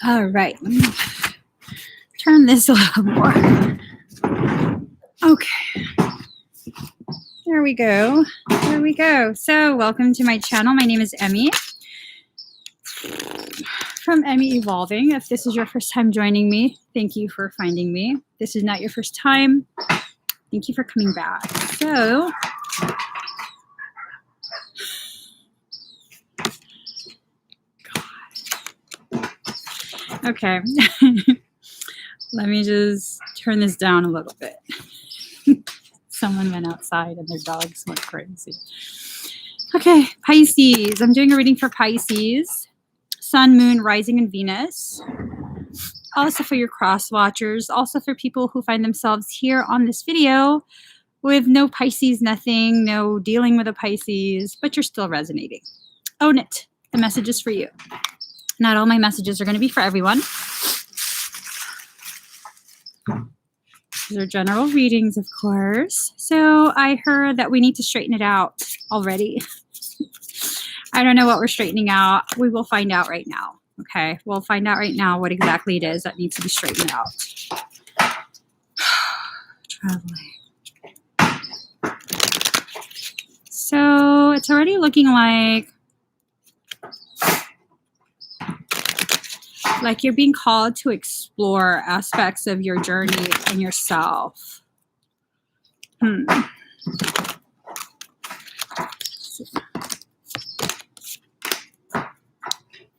All right. Let me turn this a little more. Okay. There we go. There we go. So welcome to my channel. My name is Emmie from Emmie Evolving. If this is your first time joining me, thank you for finding me. If this is not your first time, thank you for coming back. So okay. Let me just turn this down a little bit. Someone went outside and their dogs went crazy. Okay, Pisces. I'm doing a reading for Pisces. Sun, Moon, Rising, and Venus. Also for your cross watchers. Also for people who find themselves here on this video with no Pisces, nothing, no dealing with a Pisces, but you're still resonating. Own it. The message is for you. Not all my messages are going to be for everyone. These are general readings, of course. So I heard that we need to straighten it out already. I don't know what we're straightening out. We will find out right now. Okay, we'll find out right now what exactly it is that needs to be straightened out. Traveling. So it's already looking like you're being called to explore aspects of your journey and yourself.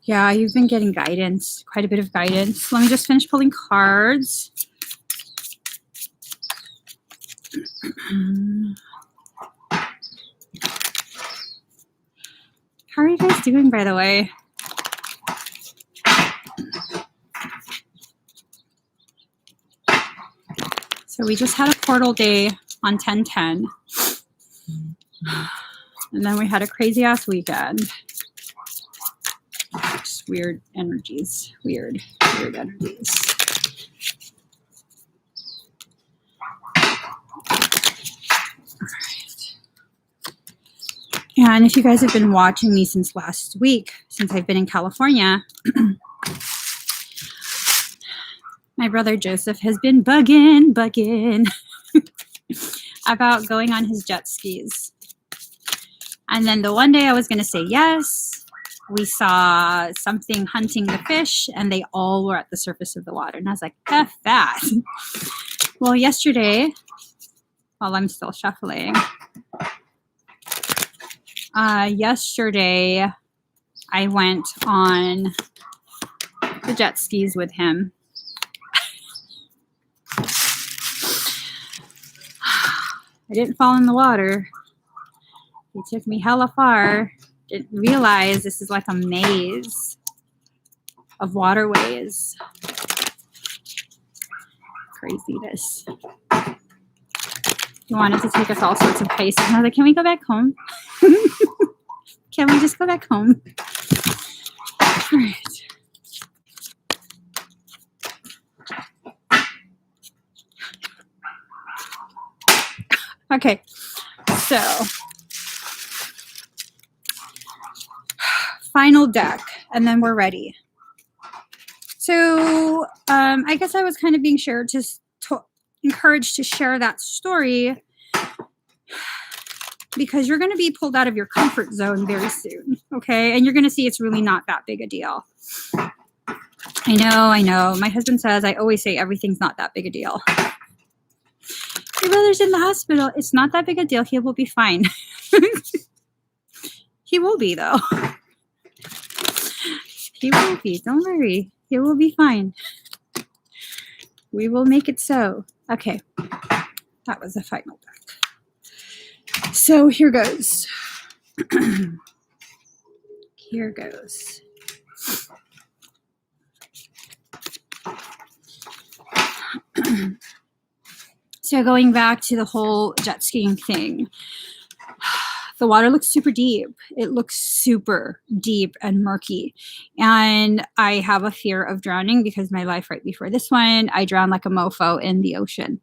Yeah, you've been getting guidance, quite a bit of guidance. Let me just finish pulling cards. How are you guys doing, by the way? So we just had a portal day on 10/10. And then we had a crazy ass weekend. Just weird energies. Weird energies. All right. And if you guys have been watching me since last week, since I've been in California, my brother Joseph has been bugging about going on his jet skis. And then the one day I was going to say yes, we saw something hunting the fish and they all were at the surface of the water. And I was like, F that. Well, yesterday, while I'm still shuffling, yesterday I went on the jet skis with him. I didn't fall in the water. He took me hella far. Didn't realize this is like a maze of waterways. Craziness. He wanted to take us all sorts of places. And I was like, can we go back home? Can we just go back home? All right. Okay, so final deck, and then we're ready. So I guess I was kind of being encouraged to share that story because you're going to be pulled out of your comfort zone very soon, okay? And you're going to see it's really not that big a deal. I know. My husband says I always say everything's not that big a deal. Your brother's in the hospital. It's not that big a deal. He will be fine. He will be, though. He will be. Don't worry. He will be fine. We will make it so. Okay. That was the final deck. So here goes. Here goes. So going back to the whole jet skiing thing, the water looks super deep. It looks super deep and murky. And I have a fear of drowning because my life right before this one, I drowned like a mofo in the ocean.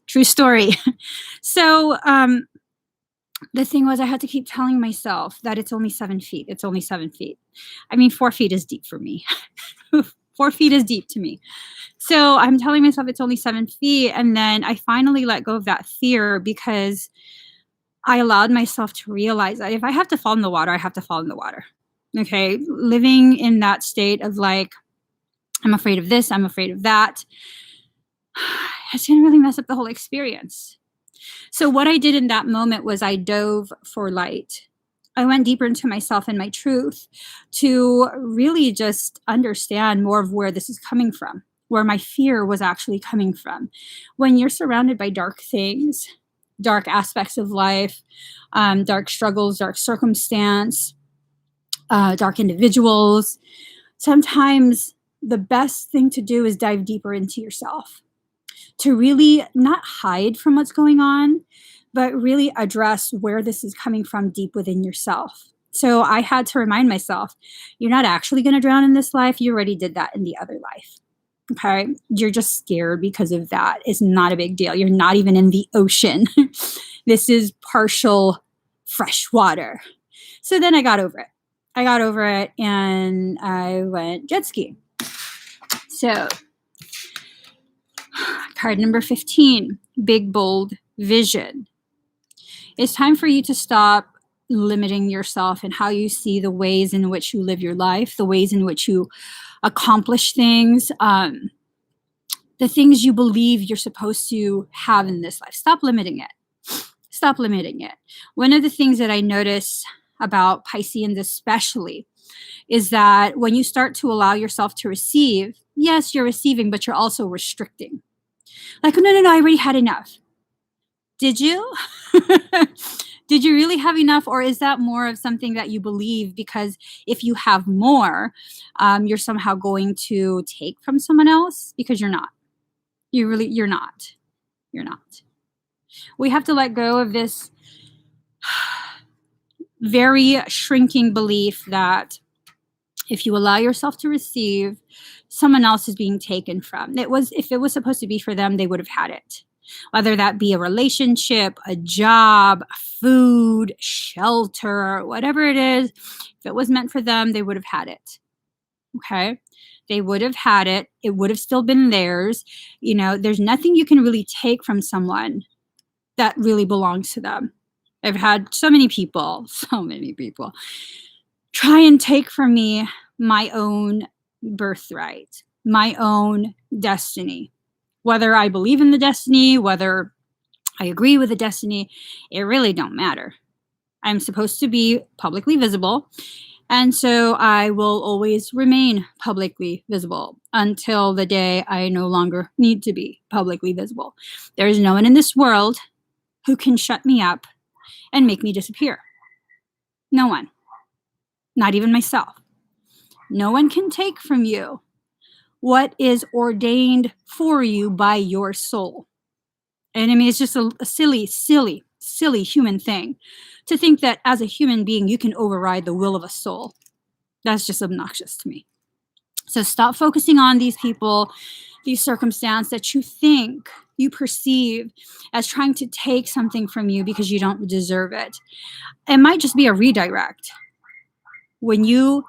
True story. So the thing was I had to keep telling myself that it's only 7 feet. It's only 7 feet. I mean, 4 feet is deep for me. 4 feet is deep to me. So I'm telling myself it's only 7 feet. And then I finally let go of that fear because I allowed myself to realize that if I have to fall in the water, I have to fall in the water. Okay. Living in that state of like, I'm afraid of this, I'm afraid of that. It's going to really mess up the whole experience. So what I did in that moment was I dove for light. I went deeper into myself and my truth to really just understand more of where this is coming from, where my fear was actually coming from. When you're surrounded by dark things, dark aspects of life, dark struggles, dark circumstance, dark individuals, sometimes the best thing to do is dive deeper into yourself, to really not hide from what's going on, but really address where this is coming from deep within yourself. So I had to remind myself, you're not actually going to drown in this life. You already did that in the other life. Okay. You're just scared because of that. It's not a big deal. You're not even in the ocean. This is partial fresh water. So then I got over it. And I went jet skiing. So card number 15, big, bold vision. It's time for you to stop limiting yourself and how you see the ways in which you live your life, the ways in which you accomplish things, the things you believe you're supposed to have in this life. Stop limiting it. Stop limiting it. One of the things that I notice about Pisceans especially is that when you start to allow yourself to receive, yes, you're receiving, but you're also restricting. Like, no, I already had enough. Did you? Did you really have enough? Or is that more of something that you believe because if you have more, you're somehow going to take from someone else? Because you're not. You're not. You're not. We have to let go of this very shrinking belief that if you allow yourself to receive, someone else is being taken from. If it was supposed to be for them, they would have had it. Whether that be a relationship, a job, food, shelter, whatever it is, if it was meant for them, they would have had it. Okay? They would have had it. It would have still been theirs. You know, there's nothing you can really take from someone that really belongs to them. I've had so many people try and take from me my own birthright, my own destiny. Whether I believe in the destiny, whether I agree with the destiny, it really don't matter. I'm supposed to be publicly visible. And so I will always remain publicly visible until the day I no longer need to be publicly visible. There is no one in this world who can shut me up and make me disappear. No one. Not even myself. No one can take from you what is ordained for you by your soul. And I mean, it's just a silly human thing to think that as a human being, you can override the will of a soul. That's just obnoxious to me. So stop focusing on these people, these circumstances that you think, you perceive as trying to take something from you because you don't deserve it. It might just be a redirect. When you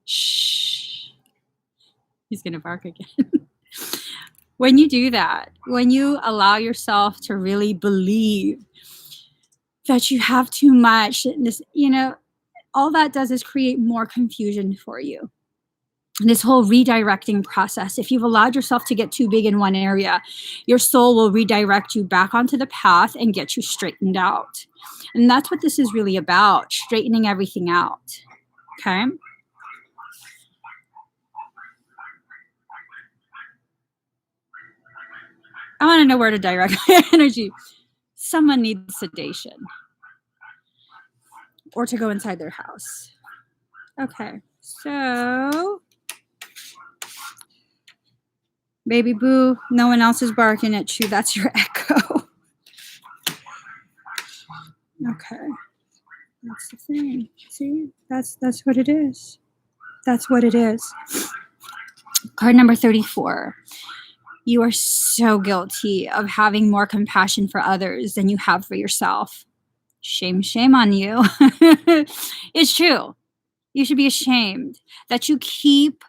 Shh. He's going to bark again. When you do that, when you allow yourself to really believe that you have too much, this, all that does is create more confusion for you. This whole redirecting process, if you've allowed yourself to get too big in one area, your soul will redirect you back onto the path and get you straightened out. And that's what this is really about, straightening everything out. Okay? I want to know where to direct my energy. Someone needs sedation or to go inside their house. Okay, so baby boo, no one else is barking at you. That's your echo. Okay, that's the thing. See, that's what it is. That's what it is. Card number 34. You are so guilty of having more compassion for others than you have for yourself. Shame, shame on you. It's true. You should be ashamed that you keep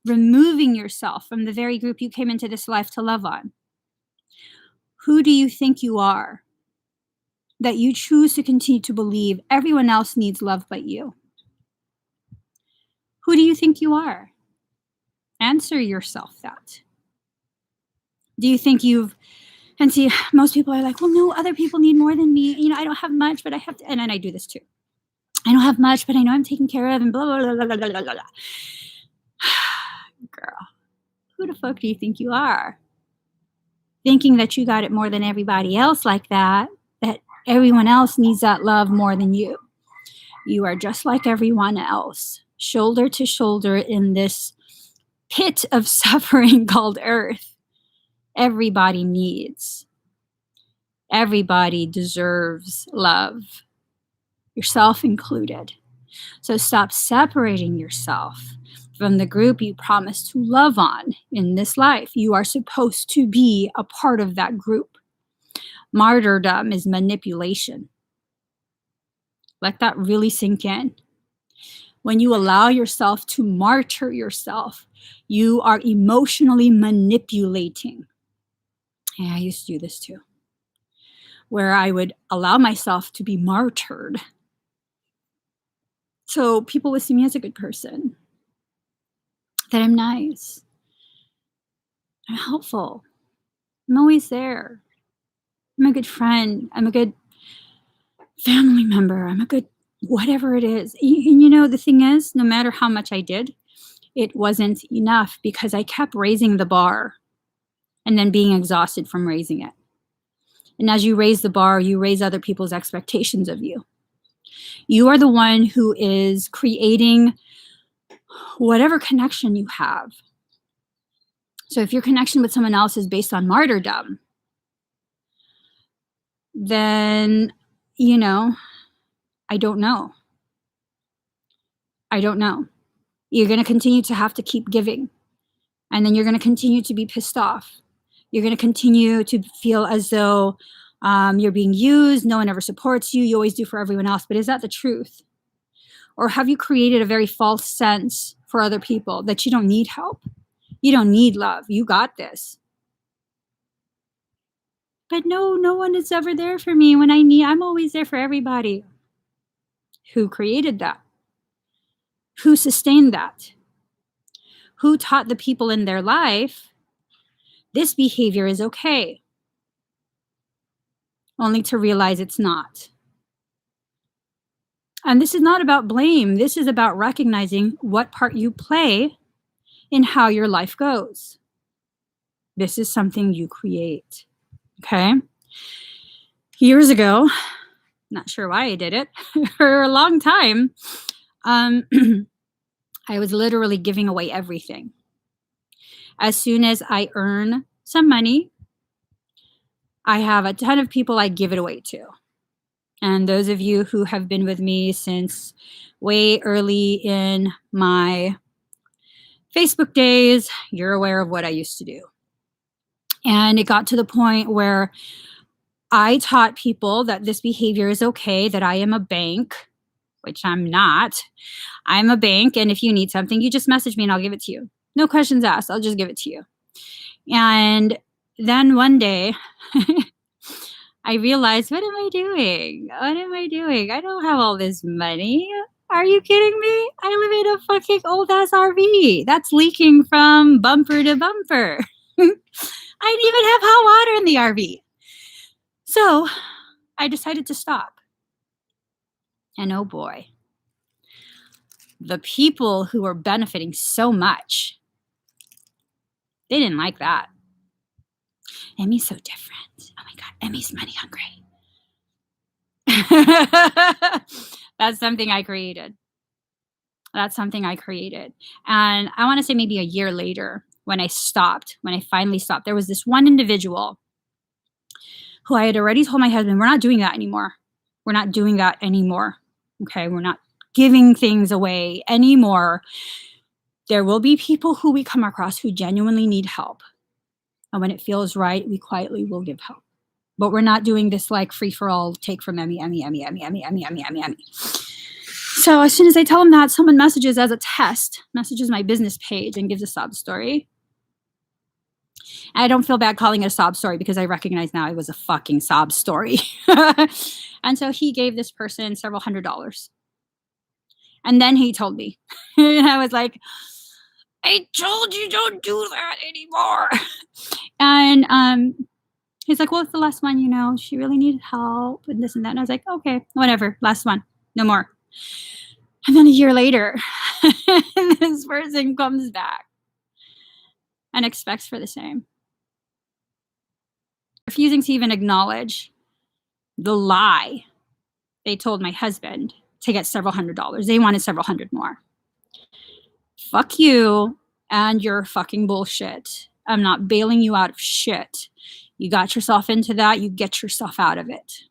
removing yourself from the very group you came into this life to love on. Who do you think you are that you choose to continue to believe everyone else needs love but you? Who do you think you are? Answer yourself that. Do you think and see, most people are like, well, no, other people need more than me. I don't have much, but I have to, and then I do this too. I don't have much, but I know I'm taken care of, and blah, blah, blah, blah, blah, blah, blah. Girl, who the fuck do you think you are? Thinking that you got it more than everybody else like that everyone else needs that love more than you. You are just like everyone else, shoulder to shoulder in this pit of suffering called Earth. Everybody needs. Everybody deserves love, yourself included. So stop separating yourself from the group you promised to love on in this life. You are supposed to be a part of that group. Martyrdom is manipulation. Let that really sink in. When you allow yourself to martyr yourself, you are emotionally manipulating. Yeah, I used to do this too, where I would allow myself to be martyred. So people would see me as a good person, that I'm nice, I'm helpful, I'm always there, I'm a good friend, I'm a good family member, I'm a good whatever it is. And the thing is, no matter how much I did, it wasn't enough because I kept raising the bar and then being exhausted from raising it. And as you raise the bar, you raise other people's expectations of you. You are the one who is creating whatever connection you have. So if your connection with someone else is based on martyrdom, then, I don't know. You're going to continue to have to keep giving. And then you're going to continue to be pissed off. You're going to continue to feel as though you're being used. No one ever supports you. You always do for everyone else. But is that the truth? Or have you created a very false sense for other people that you don't need help? You don't need love. You got this. But no one is ever there for me when I need. I'm always there for everybody. Who created that? Who sustained that? Who taught the people in their life this behavior is okay? Only to realize it's not. And this is not about blame. This is about recognizing what part you play in how your life goes. This is something you create. Okay? Years ago, not sure why I did it, for a long time, I was literally giving away everything. As soon as I earn some money, I have a ton of people I give it away to. And those of you who have been with me since way early in my Facebook days, you're aware of what I used to do. And it got to the point where I taught people that this behavior is okay, that I am a bank, which I'm not. I'm a bank, and if you need something, you just message me and I'll give it to you. No questions asked. I'll just give it to you. And then one day, I realized, what am I doing? I don't have all this money. Are you kidding me? I live in a fucking old-ass RV. That's leaking from bumper to bumper. I didn't even have hot water in the RV. So I decided to stop. And oh boy, the people who were benefiting so much, they didn't like that. Emmie's so different. Oh my God, Emmie's money hungry. That's something I created. And I want to say maybe a year later when I finally stopped, there was this one individual who I had already told my husband, we're not doing that anymore. Okay, we're not giving things away anymore. There will be people who we come across who genuinely need help. And when it feels right, we quietly will give help. But we're not doing this like free for all, take from Emmie. So as soon as I tell him that, someone messages as a test, messages my business page and gives a sob story. I don't feel bad calling it a sob story because I recognize now it was a fucking sob story. And so he gave this person several $100s. And then he told me, and I was like, I told you don't do that anymore. And he's like, well, it's the last one, you know, she really needed help and this and that. And I was like, okay, whatever, last one, no more. And then a year later, this person comes back and expects for the same. Refusing to even acknowledge the lie they told my husband to get several $100s. They wanted several hundred more. Fuck you and your fucking bullshit. I'm not bailing you out of shit. You got yourself into that, you get yourself out of it.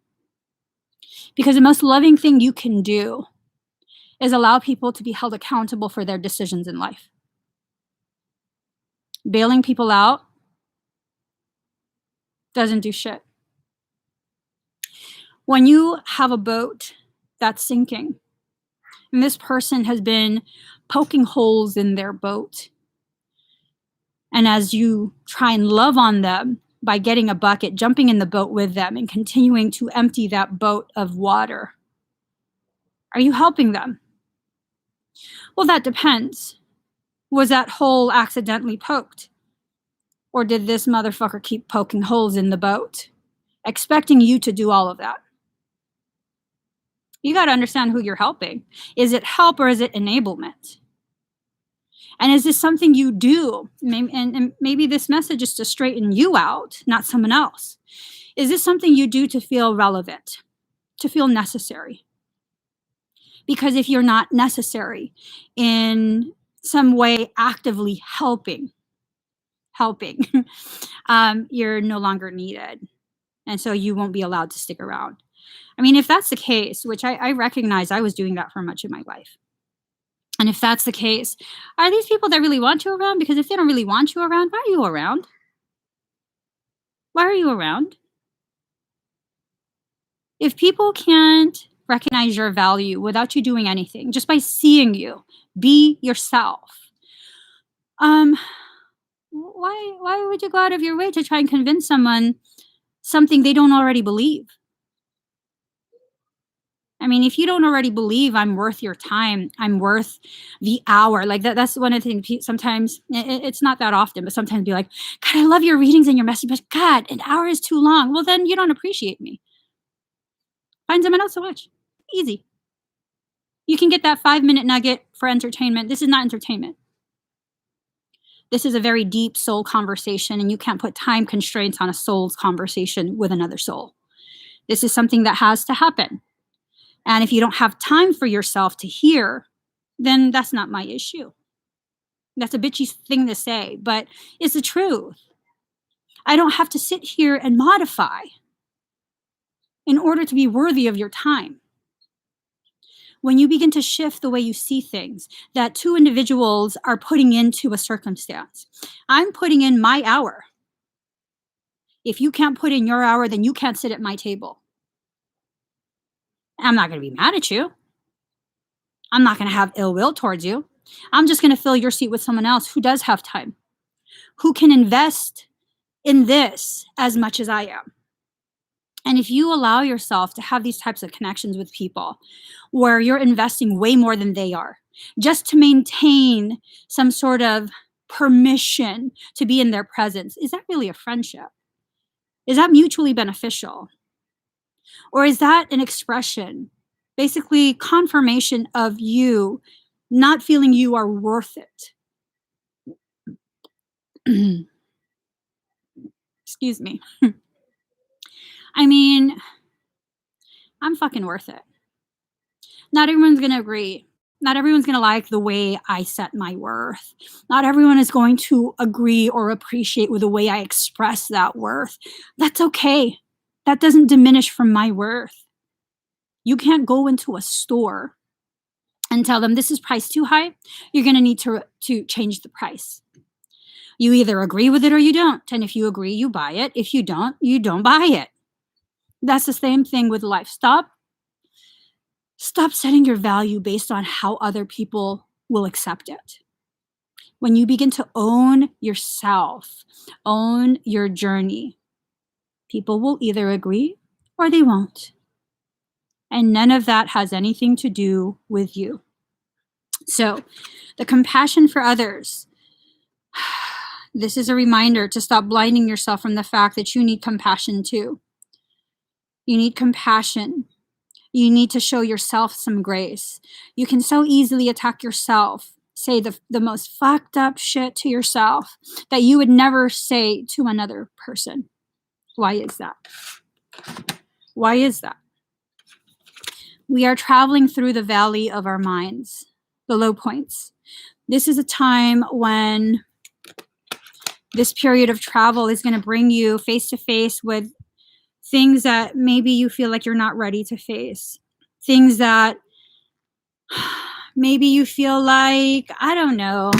Because the most loving thing you can do is allow people to be held accountable for their decisions in life. Bailing people out doesn't do shit. When you have a boat that's sinking, and this person has been poking holes in their boat, and as you try and love on them by getting a bucket, jumping in the boat with them, and continuing to empty that boat of water, are you helping them? Well, that depends. Was that hole accidentally poked? Or did this motherfucker keep poking holes in the boat, expecting you to do all of that? You got to understand who you're helping. Is it help or is it enablement? And is this something you do? And maybe this message is to straighten you out, not someone else. Is this something you do to feel relevant, to feel necessary? Because if you're not necessary in some way actively helping, you're no longer needed. And so you won't be allowed to stick around. I mean, if that's the case, which I recognize I was doing that for much of my life. And if that's the case, are these people that really want you around? Because if they don't really want you around, why are you around? Why are you around? If people can't recognize your value without you doing anything, just by seeing you, be yourself. Why would you go out of your way to try and convince someone something they don't already believe? I mean, if you don't already believe I'm worth your time, I'm worth the hour, like that's one of the things sometimes, it's not that often, but sometimes be like, God, I love your readings and your message, but God, an hour is too long. Well, then you don't appreciate me. Find someone else to watch. Easy. You can get that 5-minute nugget for entertainment. This is not entertainment. This is a very deep soul conversation, and you can't put time constraints on a soul's conversation with another soul. This is something that has to happen. And if you don't have time for yourself to hear, then that's not my issue. That's a bitchy thing to say, but it's the truth. I don't have to sit here and modify in order to be worthy of your time. When you begin to shift the way you see things, that two individuals are putting into a circumstance. I'm putting in my hour. If you can't put in your hour, then you can't sit at my table. I'm not going to be mad at you. I'm not going to have ill will towards you. I'm just going to fill your seat with someone else who does have time, who can invest in this as much as I am. And if you allow yourself to have these types of connections with people where you're investing way more than they are, just to maintain some sort of permission to be in their presence, is that really a friendship? Is that mutually beneficial? Or is that an expression, basically confirmation of you not feeling you are worth it? Excuse me. I mean, I'm fucking worth it. Not everyone's going to agree. Not everyone's going to like the way I set my worth. Not everyone is going to agree or appreciate with the way I express that worth. That's okay. That doesn't diminish from my worth. You can't go into a store and tell them this is priced too high. You're going to need to change the price. You either agree with it or you don't. And if you agree, you buy it. If you don't buy it. That's the same thing with life. Stop setting your value based on how other people will accept it. When you begin to own yourself, own your journey, people will either agree or they won't. And none of that has anything to do with you. So, the compassion for others. This is a reminder to stop blinding yourself from the fact that you need compassion too. You need compassion. You need to show yourself some grace. You can so easily attack yourself, say the most fucked up shit to yourself that you would never say to another person. Why is that? Why is that? We are traveling through the valley of our minds, the low points. This is a time when this period of travel is going to bring you face to face with things that maybe you feel like you're not ready to face. Things that maybe you feel like, I don't know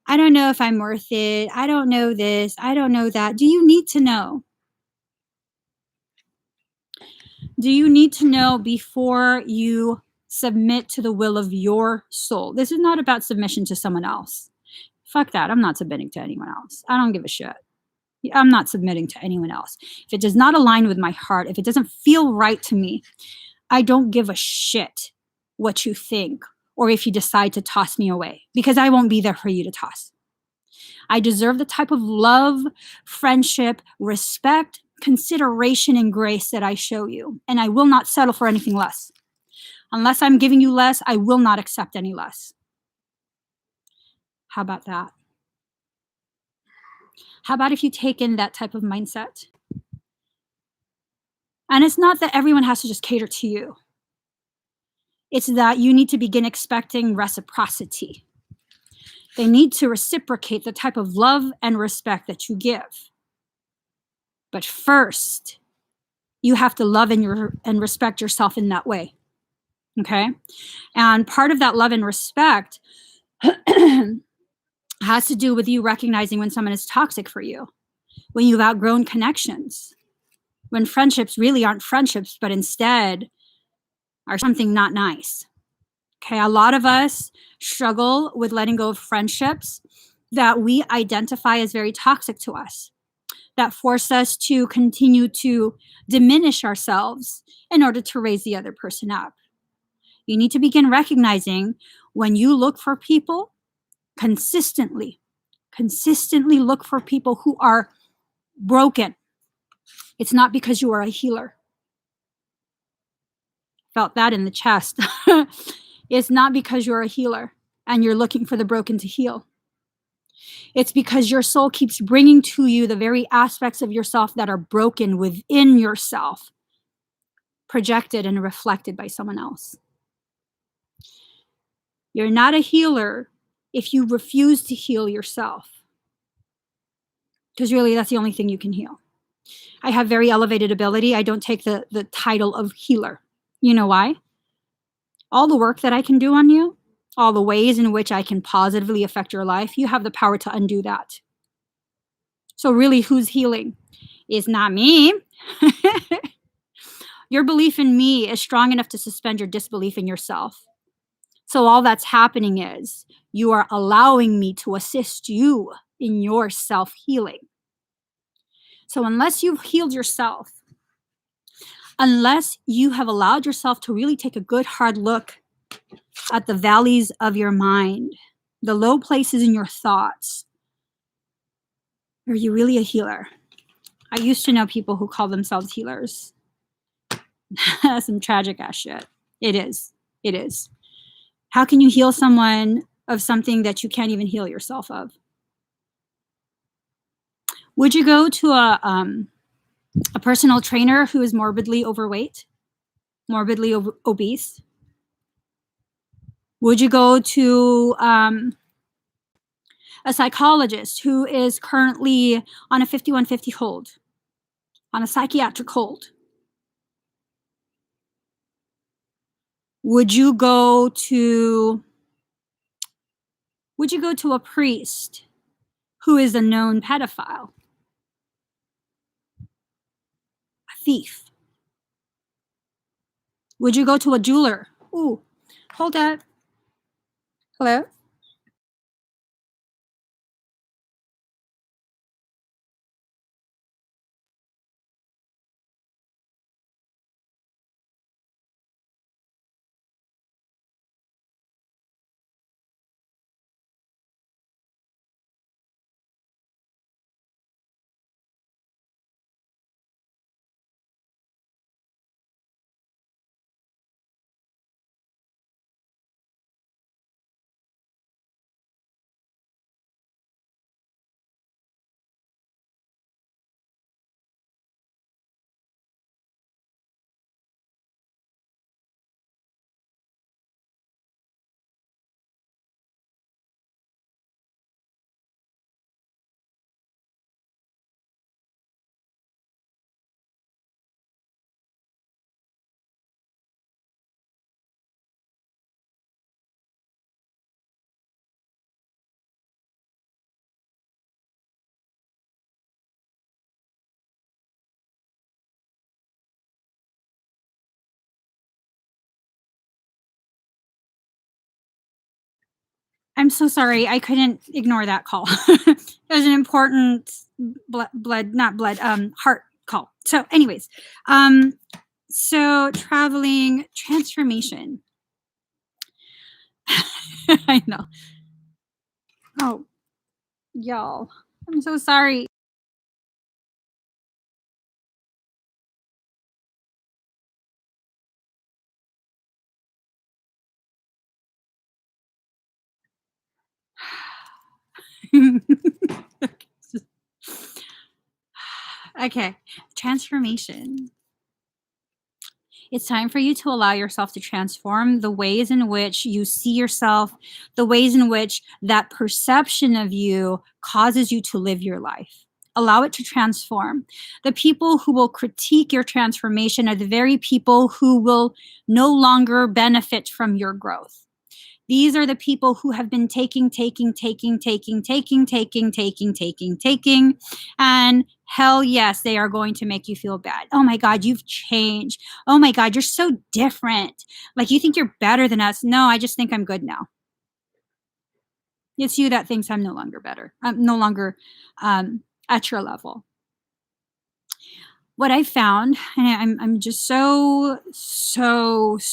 if I'm worth it. I don't know this. I don't know that. Do you need to know? Do you need to know before you submit to the will of your soul? This is not about submission to someone else. Fuck that. I'm not submitting to anyone else. I don't give a shit. I'm not submitting to anyone else. If it does not align with my heart, if it doesn't feel right to me, I don't give a shit what you think or if you decide to toss me away, because I won't be there for you to toss. I deserve the type of love, friendship, respect, consideration, and grace that I show you, and I will not settle for anything less. Unless I'm giving you less, I will not accept any less. How about that? How about if you take in that type of mindset? And it's not that everyone has to just cater to you. It's that you need to begin expecting reciprocity. They need to reciprocate the type of love and respect that you give. But first, you have to love and respect yourself in that way. Okay? And part of that love and respect has to do with you recognizing when someone is toxic for you, when you've outgrown connections, when friendships really aren't friendships, but instead are something not nice. Okay, a lot of us struggle with letting go of friendships that we identify as very toxic to us, that force us to continue to diminish ourselves in order to raise the other person up. You need to begin recognizing when you look for people, consistently look for people who are broken. It's not because you are a healer. Felt that in the chest. It's not because you're a healer and you're looking for the broken to heal. It's because your soul keeps bringing to you the very aspects of yourself that are broken within yourself, projected and reflected by someone else. You're not a healer if you refuse to heal yourself, because really that's the only thing you can heal. I have very elevated ability. I don't take the title of healer. You know why? All the work that I can do on you, all the ways in which I can positively affect your life, you have the power to undo that. So really, who's healing? It's not me. Your belief in me is strong enough to suspend your disbelief in yourself. So all that's happening is you are allowing me to assist you in your self-healing. So unless you've healed yourself, unless you have allowed yourself to really take a good hard look at the valleys of your mind, the low places in your thoughts, are you really a healer? I used to know people who call themselves healers. Some tragic ass shit. It is. How can you heal someone of something that you can't even heal yourself of? Would you go to a personal trainer who is morbidly overweight, morbidly obese? Would you go to a psychologist who is currently on a 5150 hold, on a psychiatric hold? Would you go to a priest Who is a known pedophile? A thief. Would you go to a jeweler? Ooh, hold up. Hello? I'm so sorry. I couldn't ignore that call. It was an important heart call. So anyways, so traveling, transformation. I know. Oh, y'all. I'm so sorry. Okay, transformation. It's time for you to allow yourself to transform the ways in which you see yourself, the ways in which that perception of you causes you to live your life. Allow it to transform. The people who will critique your transformation are the very people who will no longer benefit from your growth. These are the people who have been taking, and hell yes, they are going to make you feel bad. Oh my God, you've changed. Oh my God, you're so different. Like you think you're better than us. No, I just think I'm good now. It's you that thinks I'm no longer better. I'm no longer at your level. What I found, and I'm just so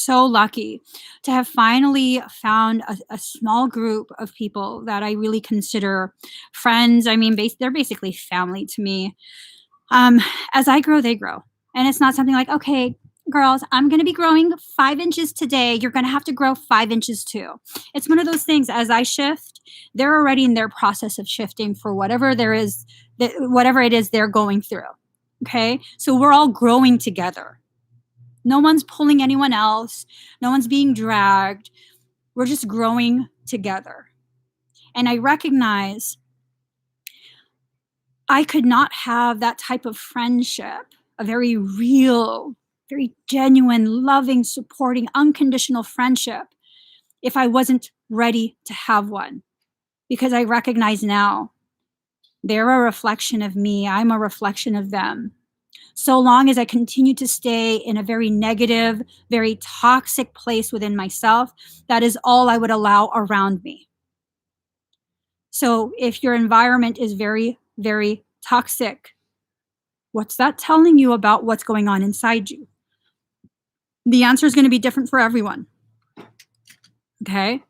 lucky to have finally found a small group of people that I really consider friends. I mean, they're basically family to me. As I grow, they grow. And it's not something like, okay, girls, I'm going to be growing 5 inches today. You're going to have to grow 5 inches too. It's one of those things, as I shift, they're already in their process of shifting for whatever there is, whatever it is they're going through. Okay. So we're all growing together. No one's pulling anyone else. No one's being dragged. We're just growing together. And I recognize I could not have that type of friendship, a very real, very genuine, loving, supporting, unconditional friendship, if I wasn't ready to have one. Because I recognize now they're a reflection of me. I'm a reflection of them. So long as I continue to stay in a very negative, very toxic place within myself, that is all I would allow around me. So if your environment is very, very toxic, what's that telling you about what's going on inside you? The answer is going to be different for everyone. Okay?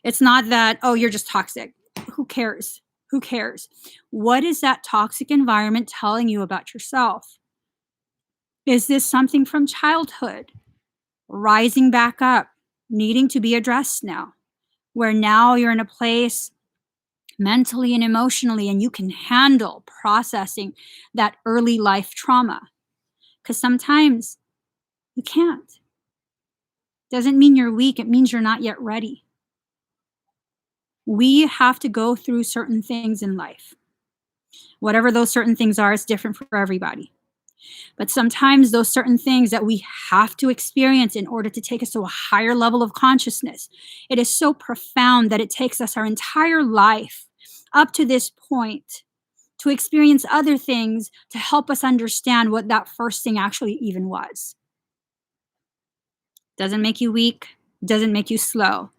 It's not that, oh, you're just toxic. Who cares? Who cares? What is that toxic environment telling you about yourself? Is this something from childhood? Rising back up, needing to be addressed now, where now you're in a place mentally and emotionally and you can handle processing that early life trauma? Because sometimes you can't. Doesn't mean you're weak, it means you're not yet ready. We have to go through certain things in life. Whatever those certain things are, it's different for everybody. But sometimes those certain things that we have to experience in order to take us to a higher level of consciousness, it is so profound that it takes us our entire life up to this point to experience other things to help us understand what that first thing actually even was. Doesn't make you weak, doesn't make you slow.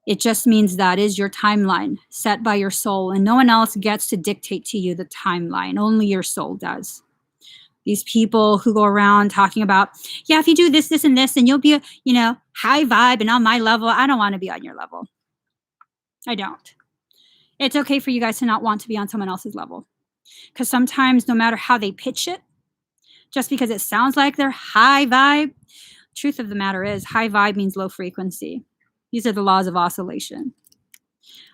It just means that is your timeline set by your soul, and no one else gets to dictate to you the timeline. Only your soul does. These people who go around talking about, yeah, if you do this, this, and this, then you'll be, high vibe and on my level. I don't want to be on your level. I don't. It's okay for you guys to not want to be on someone else's level. Because sometimes no matter how they pitch it, just because it sounds like they're high vibe, truth of the matter is high vibe means low frequency. These are the laws of oscillation.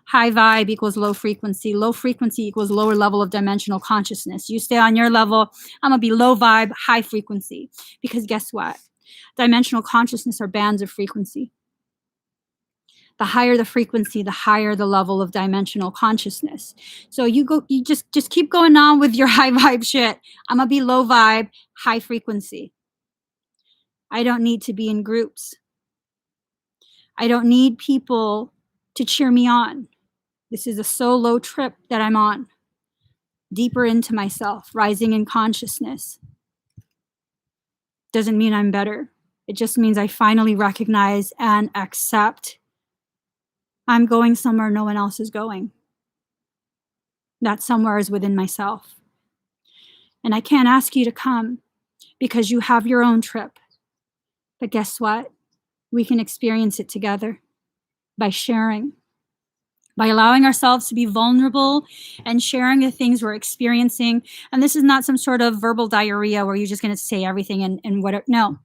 High vibe equals low frequency. Low frequency equals lower level of dimensional consciousness. You stay on your level, I'm going to be low vibe, high frequency. Because guess what? Dimensional consciousness are bands of frequency. The higher the frequency, the higher the level of dimensional consciousness. So you just keep going on with your high vibe shit. I'm going to be low vibe, high frequency. I don't need to be in groups. I don't need people to cheer me on. This is a solo trip that I'm on. Deeper into myself, rising in consciousness. Doesn't mean I'm better. It just means I finally recognize and accept I'm going somewhere no one else is going. That somewhere is within myself. And I can't ask you to come because you have your own trip. But guess what? We can experience it together by sharing, by allowing ourselves to be vulnerable and sharing the things we're experiencing. And this is not some sort of verbal diarrhea where you're just going to say everything and whatever. No.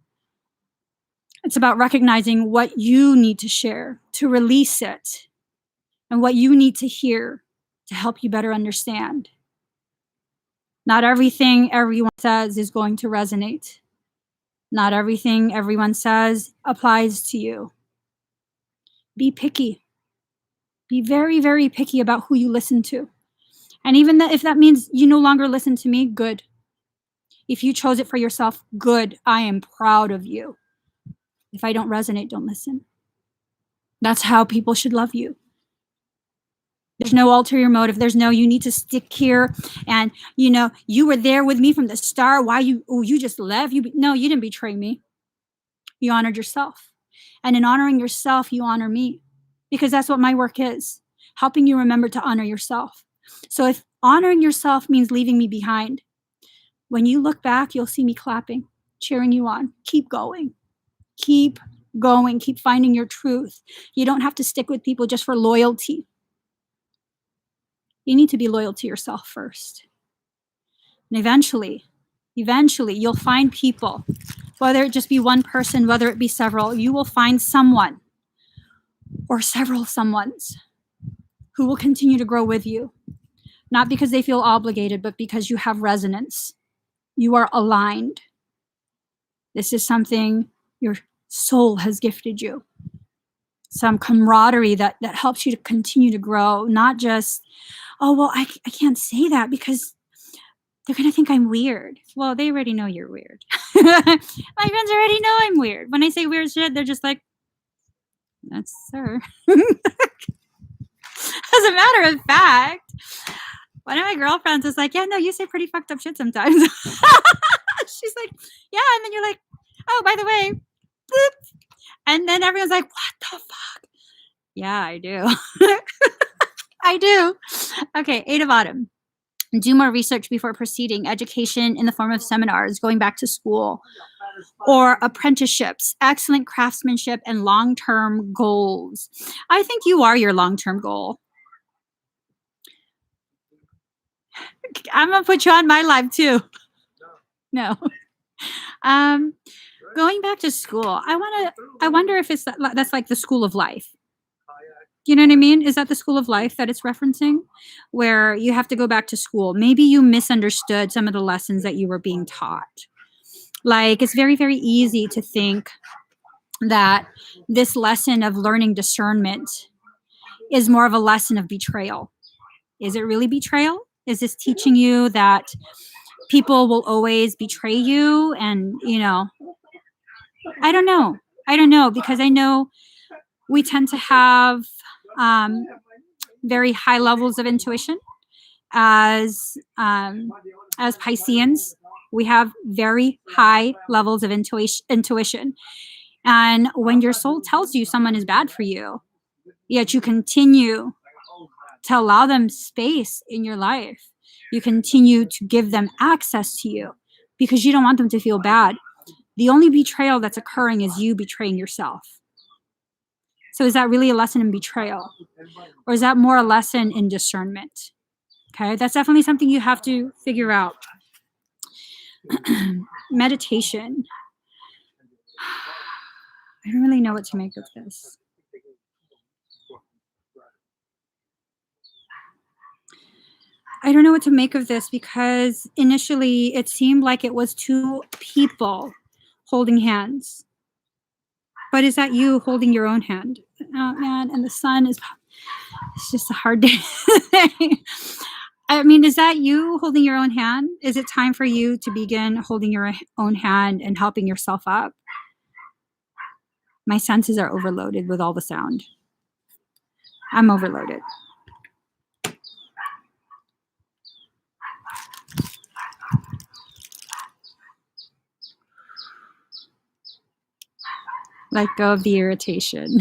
It's about recognizing what you need to share, to release it, and what you need to hear to help you better understand. Not everything everyone says is going to resonate. Not everything everyone says applies to you. Be picky. Be very, very picky about who you listen to. And even if that means you no longer listen to me, good. If you chose it for yourself, good. I am proud of you. If I don't resonate, don't listen. That's how people should love you. There's no ulterior motive. There's no, you need to stick here. And, you were there with me from the start. Why you just left? No, you didn't betray me. You honored yourself. And in honoring yourself, you honor me. Because that's what my work is. Helping you remember to honor yourself. So if honoring yourself means leaving me behind, when you look back, you'll see me clapping, cheering you on. Keep going. Keep going. Keep finding your truth. You don't have to stick with people just for loyalty. You need to be loyal to yourself first. And eventually, you'll find people, whether it just be one person, whether it be several, you will find someone or several someones who will continue to grow with you. Not because they feel obligated, but because you have resonance. You are aligned. This is something your soul has gifted you. Some camaraderie that helps you to continue to grow, not just, oh, well, I can't say that because they're going to think I'm weird. Well, they already know you're weird. My friends already know I'm weird. When I say weird shit, they're just like, that's her. As a matter of fact, one of my girlfriends is like, yeah, no, you say pretty fucked up shit sometimes. She's like, yeah. And then you're like, oh, by the way, boop. And then everyone's like, what the fuck? Yeah, I do. I do. Okay, 8 of Autumn. Do more research before proceeding. Education in the form of seminars, going back to school, or apprenticeships, excellent craftsmanship, and long-term goals. I think you are your long-term goal. I'm going to put you on my live too. No. Going back to school, I wonder if that's like the school of life. You know what I mean? Is that the school of life that it's referencing? Where you have to go back to school. Maybe you misunderstood some of the lessons that you were being taught. Like, it's very, very easy to think that this lesson of learning discernment is more of a lesson of betrayal. Is it really betrayal? Is this teaching you that people will always betray you? And, I don't know, because I know we tend to have very high levels of intuition. As Pisceans, we have very high levels of intuition. And when your soul tells you someone is bad for you, yet you continue to allow them space in your life, you continue to give them access to you because you don't want them to feel bad. The only betrayal that's occurring is you betraying yourself. So is that really a lesson in betrayal? Or is that more a lesson in discernment? Okay, that's definitely something you have to figure out. Meditation. I don't really know what to make of this. I don't know what to make of this because initially it seemed like it was two people holding hands. But is that you holding your own hand? Oh man, and the sun is, it's just a hard day. I mean, is that you holding your own hand? Is it time for you to begin holding your own hand and helping yourself up? My senses are overloaded with all the sound. I'm overloaded. Let go of the irritation.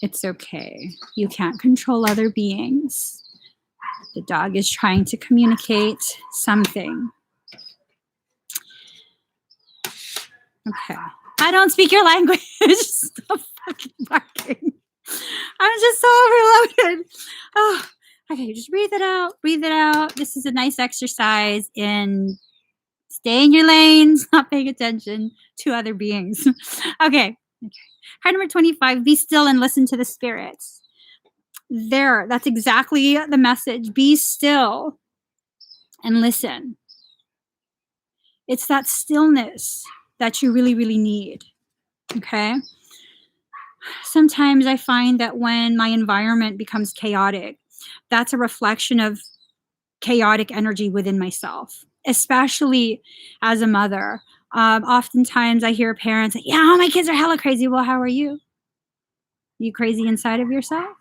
It's okay. You can't control other beings. The dog is trying to communicate something. Okay. I don't speak your language. Stop fucking barking. I'm just so overloaded. Oh, okay. Just breathe it out. Breathe it out. This is a nice exercise in stay in your lanes, not paying attention to other beings. Okay. Card number 25, be still and listen to the spirits. There, that's exactly the message. Be still and listen. It's that stillness that you really, really need. Okay? Sometimes I find that when my environment becomes chaotic, that's a reflection of chaotic energy within myself, especially as a mother. Oftentimes I hear parents say, yeah, my kids are hella crazy. Well, how are you? You crazy inside of yourself?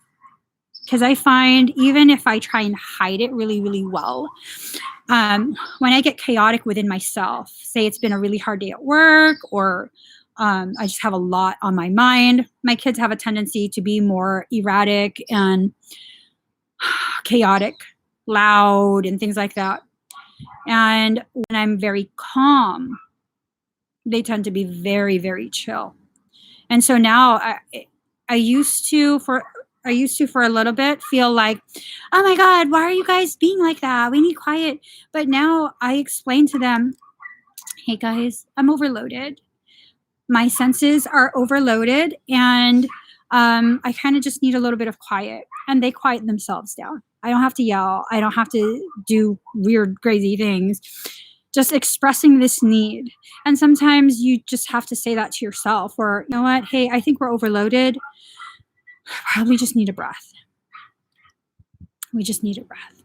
Because I find even if I try and hide it really, really well, when I get chaotic within myself, say it's been a really hard day at work or I just have a lot on my mind, my kids have a tendency to be more erratic and chaotic, loud, and things like that. And when I'm very calm, they tend to be very, very chill. And so now I used to for a little bit feel like, oh my God, why are you guys being like that? We need quiet. But now I explain to them, hey guys, I'm overloaded. My senses are overloaded and I kind of just need a little bit of quiet. And they quiet themselves down. I don't have to yell. I don't have to do weird, crazy things. Just expressing this need. And sometimes you just have to say that to yourself or, you know what? Hey, I think we're overloaded. Probably just need a breath. We just need a breath.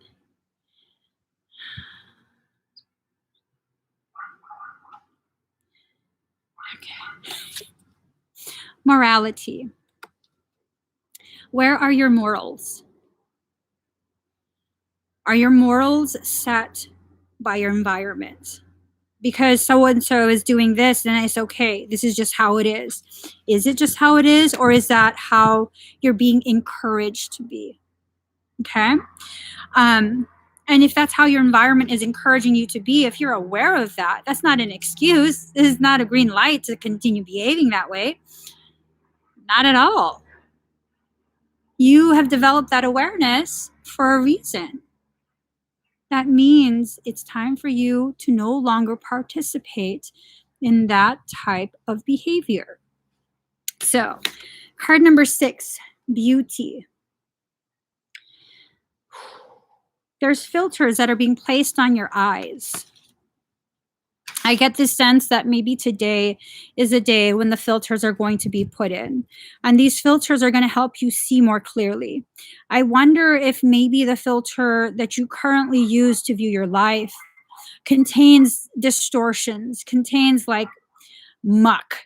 Okay. Morality. Where are your morals? Are your morals set by your environment? Because so-and-so is doing this, then it's okay. This is just how it is. Is it just how it is? Or is that how you're being encouraged to be? Okay. And if that's how your environment is encouraging you to be, if you're aware of that, that's not an excuse. This is not a green light to continue behaving that way. Not at all. You have developed that awareness for a reason. That means it's time for you to no longer participate in that type of behavior. So, card number 6, beauty. There's filters that are being placed on your eyes. I get this sense that maybe today is a day when the filters are going to be put in. And these filters are going to help you see more clearly. I wonder if maybe the filter that you currently use to view your life contains distortions, contains like muck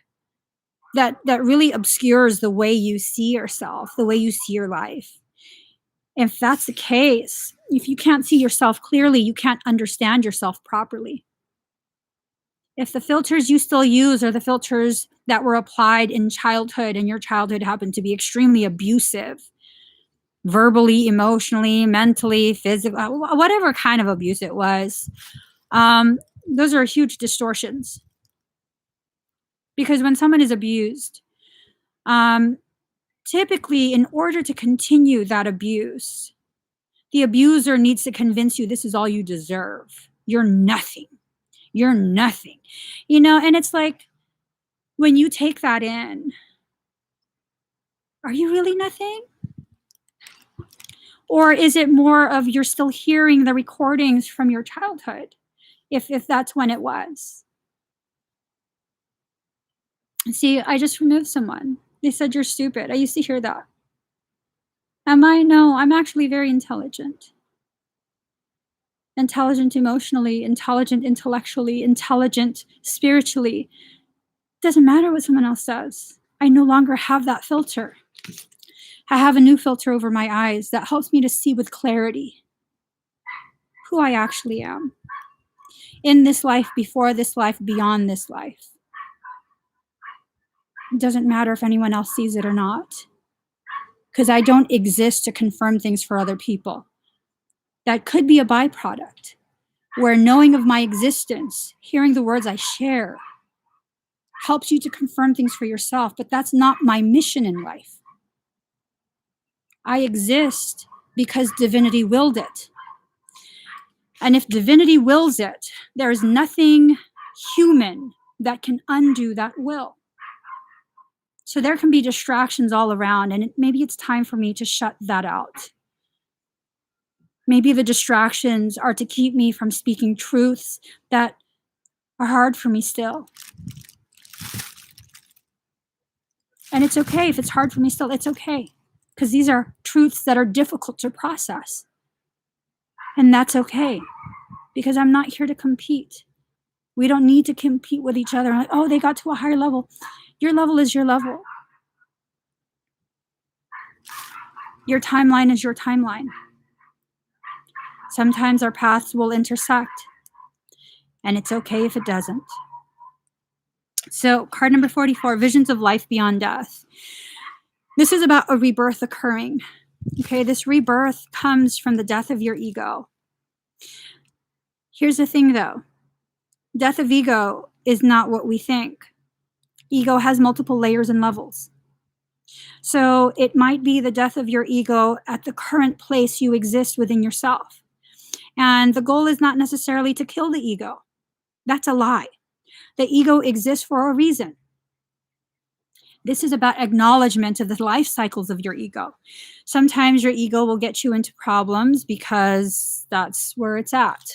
that really obscures the way you see yourself, the way you see your life. If that's the case, if you can't see yourself clearly, you can't understand yourself properly. If the filters you still use are the filters that were applied in childhood and your childhood happened to be extremely abusive, verbally, emotionally, mentally, physically, whatever kind of abuse it was, those are huge distortions. Because when someone is abused, typically in order to continue that abuse, the abuser needs to convince you this is all you deserve. You're nothing. You're nothing. You know, and it's like, when you take that in, are you really nothing? Or is it more of you're still hearing the recordings from your childhood, if that's when it was? See, I just removed someone. They said you're stupid. I used to hear that. Am I? No, I'm actually very intelligent. Intelligent emotionally, intelligent intellectually, intelligent spiritually. Doesn't matter what someone else says. I no longer have that filter. I have a new filter over my eyes that helps me to see with clarity who I actually am. In this life, before this life, beyond this life. It doesn't matter if anyone else sees it or not. Because I don't exist to confirm things for other people. That could be a byproduct, where knowing of my existence, hearing the words I share, helps you to confirm things for yourself, but that's not my mission in life. I exist because divinity willed it. And if divinity wills it, there is nothing human that can undo that will. So there can be distractions all around, and maybe it's time for me to shut that out. Maybe the distractions are to keep me from speaking truths that are hard for me still. And it's okay if it's hard for me still, it's okay. Because these are truths that are difficult to process. And that's okay. Because I'm not here to compete. We don't need to compete with each other. Like, oh, they got to a higher level. Your level is your level. Your timeline is your timeline. Sometimes our paths will intersect. And it's okay if it doesn't. So card number 44, Visions of Life Beyond Death. This is about a rebirth occurring. Okay, this rebirth comes from the death of your ego. Here's the thing though. Death of ego is not what we think. Ego has multiple layers and levels. So it might be the death of your ego at the current place you exist within yourself. And the goal is not necessarily to kill the ego. That's a lie. The ego exists for a reason. This is about acknowledgement of the life cycles of your ego. Sometimes your ego will get you into problems because that's where it's at.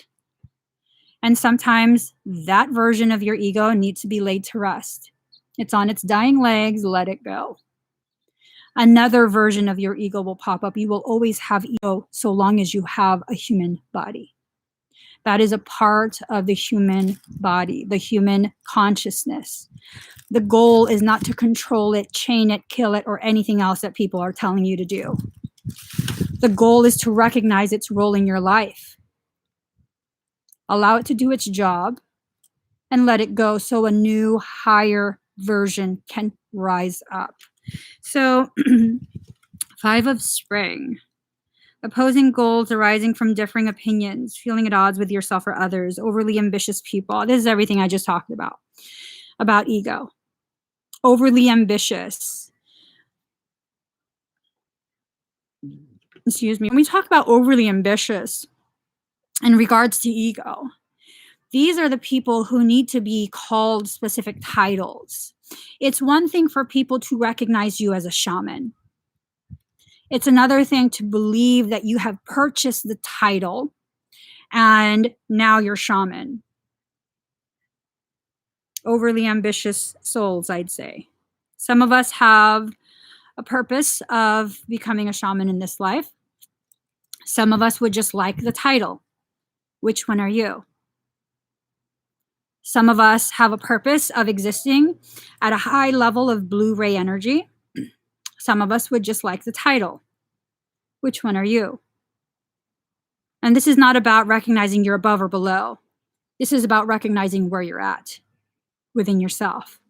And sometimes that version of your ego needs to be laid to rest. It's on its dying legs, let it go. Another version of your ego will pop up. You will always have ego so long as you have a human body. That is a part of the human body, the human consciousness. The goal is not to control it, chain it, kill it, or anything else that people are telling you to do. The goal is to recognize its role in your life. Allow it to do its job and let it go so a new, higher version can rise up. So, 5 of Spring. Opposing goals arising from differing opinions, feeling at odds with yourself or others, overly ambitious people. This is everything I just talked about ego. Overly ambitious. Excuse me. When we talk about overly ambitious in regards to ego, these are the people who need to be called specific titles. It's one thing for people to recognize you as a shaman. It's another thing to believe that you have purchased the title and now you're shaman. Overly ambitious souls, I'd say. Some of us have a purpose of becoming a shaman in this life. Some of us would just like the title. Which one are you? Some of us have a purpose of existing at a high level of blue ray energy. Some of us would just like the title. Which one are you? And this is not about recognizing you're above or below. This is about recognizing where you're at within yourself.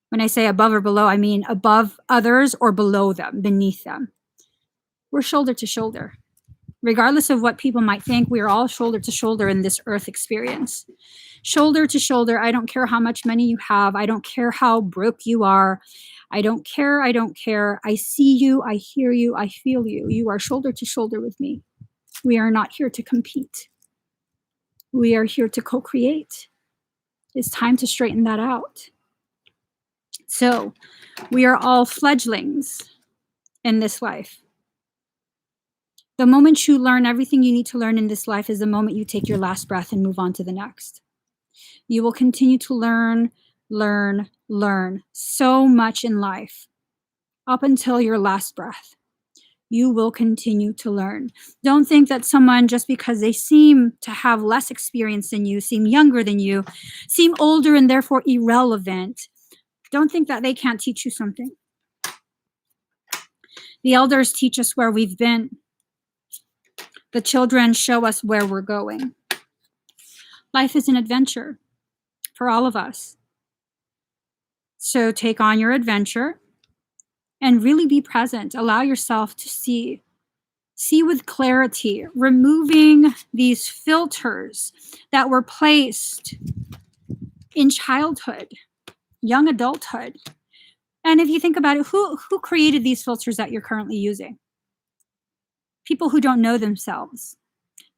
When I say above or below, I mean above others or below them, beneath them. We're shoulder to shoulder. Regardless of what people might think, we are all shoulder to shoulder in this earth experience. Shoulder to shoulder. I don't care how much money you have. I don't care how broke you are. I don't care. I don't care. I see you. I hear you. I feel you. You are shoulder to shoulder with me. We are not here to compete. We are here to co-create. It's time to straighten that out. So we are all fledglings in this life. The moment you learn everything you need to learn in this life is the moment you take your last breath and move on to the next. You will continue to learn so much in life up until your last breath. You will continue to learn. Don't think that someone, just because they seem to have less experience than you, seem younger than you, seem older and therefore irrelevant, don't think that they can't teach you something. The elders teach us where we've been. The children show us where we're going. Life is an adventure for all of us. So take on your adventure and really be present. Allow yourself to see with clarity, removing these filters that were placed in childhood, young adulthood. And if you think about it, who created these filters that you're currently using? People who don't know themselves,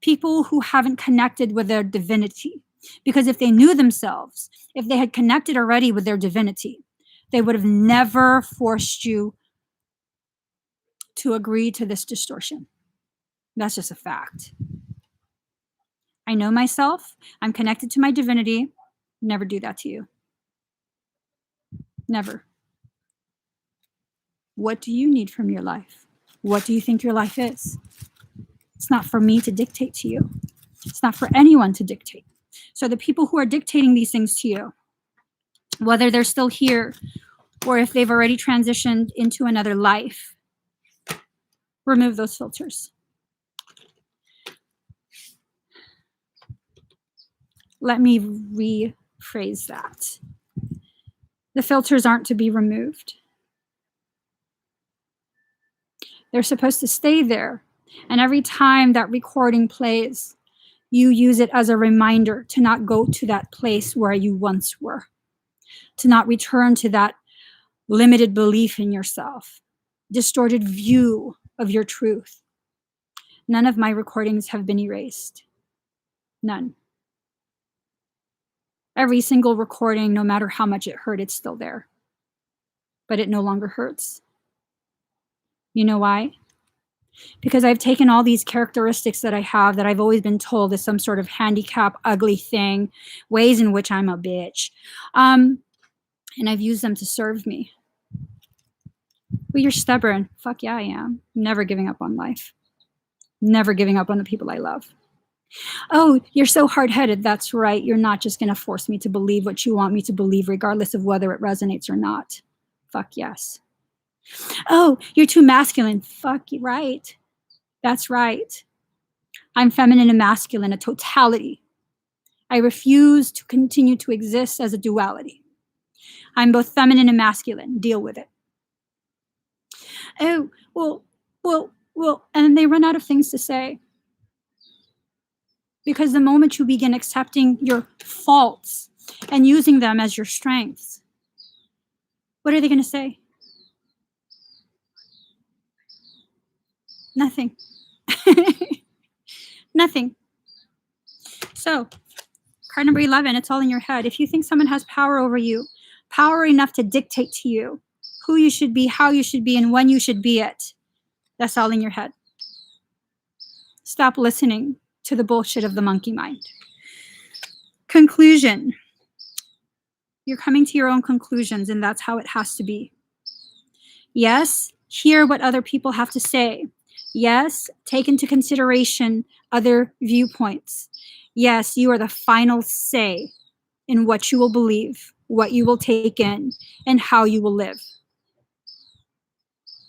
people who haven't connected with their divinity. Because if they knew themselves, if they had connected already with their divinity, they would have never forced you to agree to this distortion. That's just a fact. I know myself. I'm connected to my divinity. Never do that to you. Never. What do you need from your life? What do you think your life is? It's not for me to dictate to you. It's not for anyone to dictate. So the people who are dictating these things to you, whether they're still here or if they've already transitioned into another life, remove those filters. Let me rephrase that. The filters aren't to be removed. They're supposed to stay there. And every time that recording plays, you use it as a reminder to not go to that place where you once were, to not return to that limited belief in yourself, distorted view of your truth. None of my recordings have been erased. None. Every single recording, no matter how much it hurt, it's still there. But it no longer hurts. You know why? Because I've taken all these characteristics that I have that I've always been told is some sort of handicap, ugly thing, ways in which I'm a bitch. And I've used them to serve me. Well, you're stubborn. Fuck yeah, I am. Never giving up on life. Never giving up on the people I love. Oh, you're so hard-headed. That's right. You're not just going to force me to believe what you want me to believe, regardless of whether it resonates or not. Fuck yes. Oh, you're too masculine. Fuck right. That's right. I'm feminine and masculine, a totality. I refuse to continue to exist as a duality. I'm both feminine and masculine. Deal with it. Oh, well, and then they run out of things to say. Because the moment you begin accepting your faults and using them as your strengths, what are they going to say? Nothing. Nothing. So, card number 11, it's all in your head. If you think someone has power over you, power enough to dictate to you who you should be, how you should be, and when you should be it, that's all in your head. Stop listening to the bullshit of the monkey mind. Conclusion. You're coming to your own conclusions, and that's how it has to be. Yes, hear what other people have to say. Yes, take into consideration other viewpoints. Yes, you are the final say in what you will believe, what you will take in, and how you will live.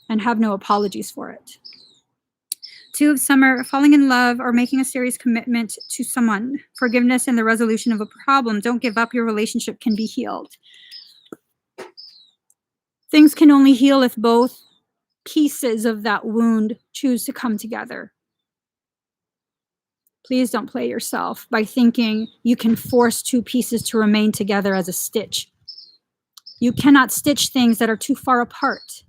And have no apologies for it. Two of Summer, falling in love or making a serious commitment to someone. Forgiveness and the resolution of a problem. Don't give up. Your relationship can be healed. Things can only heal if both pieces of that wound choose to come together. Please don't play yourself by thinking you can force two pieces to remain together as a stitch. You cannot stitch things that are too far apart.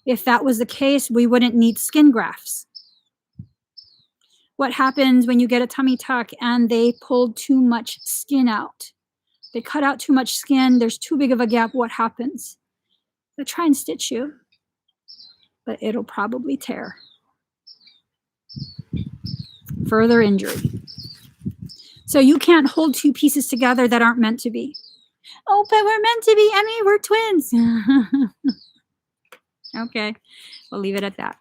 If that was the case, we wouldn't need skin grafts. What happens when you get a tummy tuck and they pulled too much skin out? They cut out too much skin, there's too big of a gap, what happens? They'll try and stitch you, but it'll probably tear. Further injury. So you can't hold two pieces together that aren't meant to be. Oh, but we're meant to be, Emmie, we're twins. Okay, we'll leave it at that.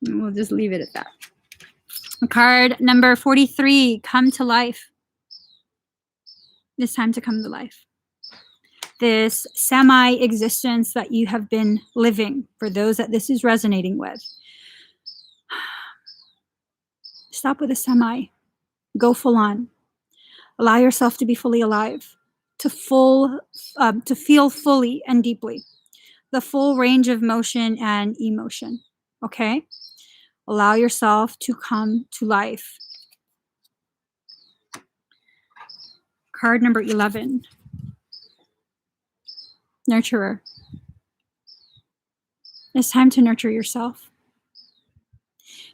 We'll just leave it at that. Card number 43, come to life. It's time to come to life. This semi-existence that you have been living, for those that this is resonating with. Stop with a semi. Go full on. Allow yourself to be fully alive, to feel fully and deeply. The full range of motion and emotion. Okay? Allow yourself to come to life. Card number 11. Nurturer. It's time to nurture yourself.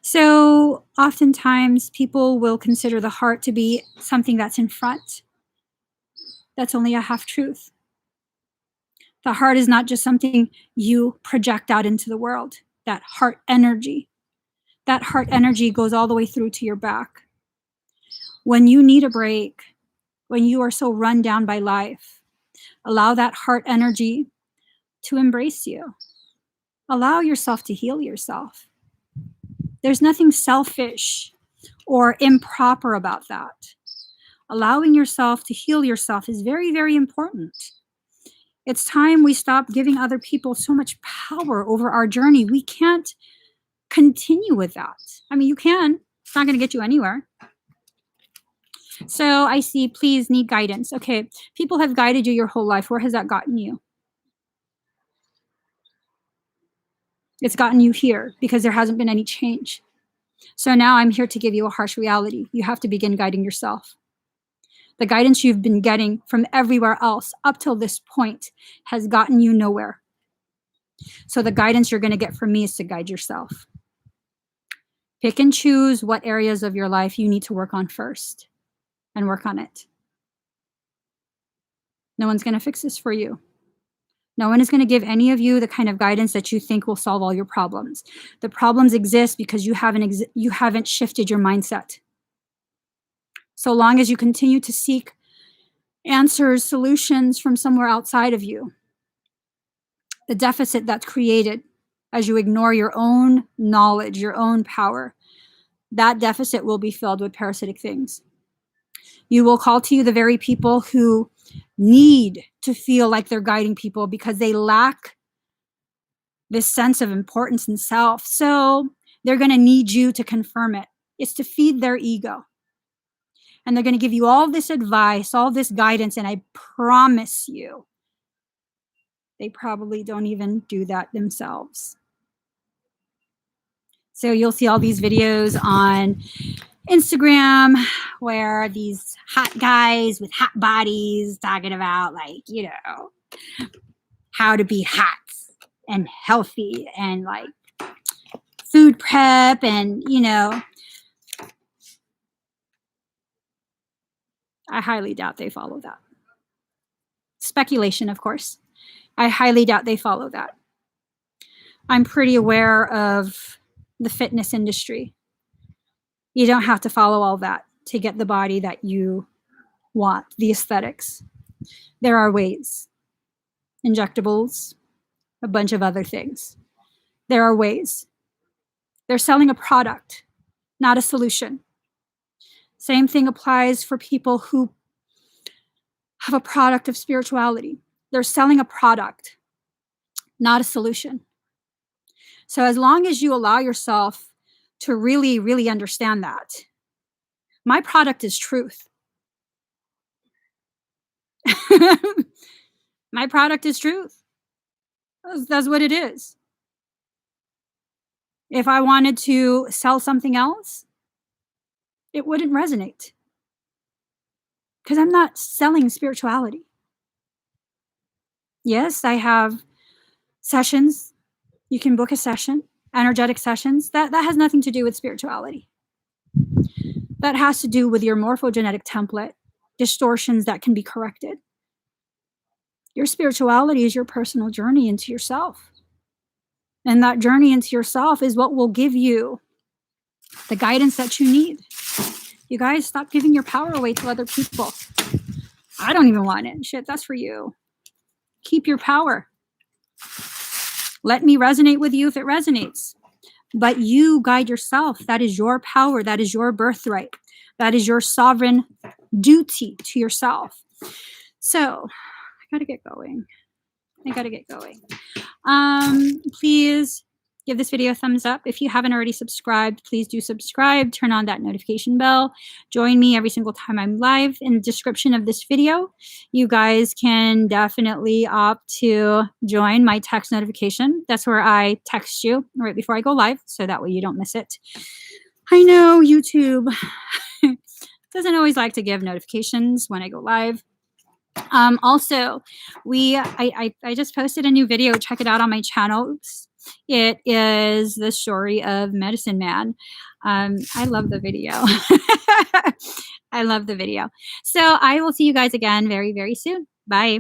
So oftentimes people will consider the heart to be something that's in front. That's only a half truth. The heart is not just something you project out into the world. That heart energy goes all the way through to your back. When you need a break, when you are so run down by life, allow that heart energy to embrace you. Allow yourself to heal yourself. There's nothing selfish or improper about that. Allowing yourself to heal yourself is very, very important. It's time we stop giving other people so much power over our journey. We can't continue with that. I mean, you can. It's not going to get you anywhere. So I see, please need guidance. Okay, people have guided you your whole life. Where has that gotten you? It's gotten you here because there hasn't been any change. So now I'm here to give you a harsh reality. You have to begin guiding yourself. The guidance you've been getting from everywhere else up till this point has gotten you nowhere. So the guidance you're going to get from me is to guide yourself. Pick and choose what areas of your life you need to work on first and work on it. No one's going to fix this for you. No one is going to give any of you the kind of guidance that you think will solve all your problems. The problems exist because you haven't shifted your mindset. So long as you continue to seek answers, solutions from somewhere outside of you, the deficit that's created as you ignore your own knowledge, your own power, that deficit will be filled with parasitic things. You will call to you the very people who need to feel like they're guiding people because they lack this sense of importance in self. So they're going to need you to confirm it. It's to feed their ego. And they're going to give you all this advice, all this guidance, and I promise you, they probably don't even do that themselves. So you'll see all these videos on Instagram where these hot guys with hot bodies talking about, like, you know, how to be hot and healthy and like food prep and, you know, I highly doubt they follow that. Speculation, of course. I highly doubt they follow that. I'm pretty aware of the fitness industry. You don't have to follow all that to get the body that you want, the aesthetics. There are ways. Injectables, a bunch of other things. There are ways. They're selling a product, not a solution. Same thing applies for people who have a product of spirituality. They're selling a product, not a solution. So as long as you allow yourself to really, really understand that, my product is truth. My product is truth. That's what it is. If I wanted to sell something else, it wouldn't resonate because I'm not selling spirituality. Yes, I have sessions. You can book a session, energetic sessions. That has nothing to do with spirituality. That has to do with your morphogenetic template, distortions that can be corrected. Your spirituality is your personal journey into yourself. And that journey into yourself is what will give you the guidance that you need. You guys, stop giving your power away to other people. I don't even want it. Shit, that's for you. Keep your power. Let me resonate with you if it resonates. But you guide yourself. That is your power. That is your birthright. That is your sovereign duty to yourself. So, I gotta get going. Please give this video a thumbs up. If you haven't already subscribed, please do subscribe. Turn on that notification bell. Join me every single time I'm live. In the description of this video, you guys can definitely opt to join my text notification. That's where I text you right before I go live, so that way you don't miss it. I know YouTube doesn't always like to give notifications when I go live. Also, I just posted a new video. Check it out on my channel. Oops. It is the story of Medicine Man. I love the video. I love the video. So I will see you guys again very, very soon. Bye.